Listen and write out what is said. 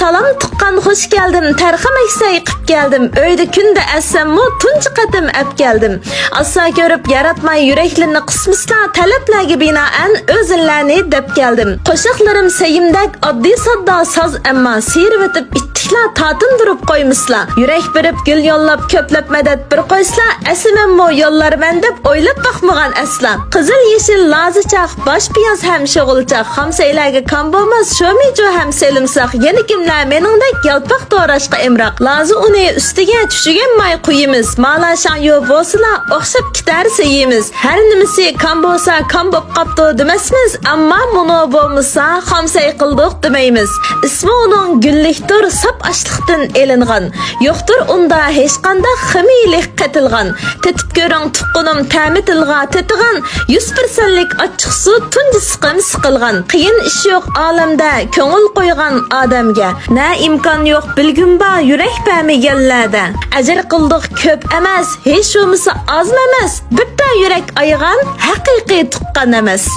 Salam tuqqan hoş geldim. Terhamaysa yıqıp geldim. Öyde künde essemmu tuncu qatim ep geldim. Assa görüp yaratmay yüreklerini kısmısla taleplerge binaen özüllerini dep geldim. Qoşaqlarım seyimdek addi sadda saz emma seyirvetip ittikla tatın durup koymusla. Yürek birip gül yollap köplep medet bir koysla esimemmo yollar men dep oylap bakmagan esla. Kızıl yeşil lazıçak baş piyaz hem şoğulçak hamseylerge kan bolmaz şömico hem selimsak yeni kimler menindek yalpak doğraşqa emrak. Lazı uni üstüge tüşügen may kuyimiz malaşan yo bosla okşap gitar seyimiz. Her nimisi kan bolsa kan bop kaptı demesmiz amma muno bolmasa hamsey kıldık demeyimiz. İsmi onun gülliktir sap açlıktan elingan. Yoktur onda hiç kanda ximilik katilgan. Tetip görün tukkunum tamitilga tetigan. 100%lik açık su tuncu sıkım sıkılgan. Kıyın iş yok alemde köngül koygan adamga. Ne imkan yok bilgün ba yürek bämi gellerde. Acır kıldık köp emez. Hiç olmasa az emez. Bitta yürek ayıgan hakiki tukkan emez.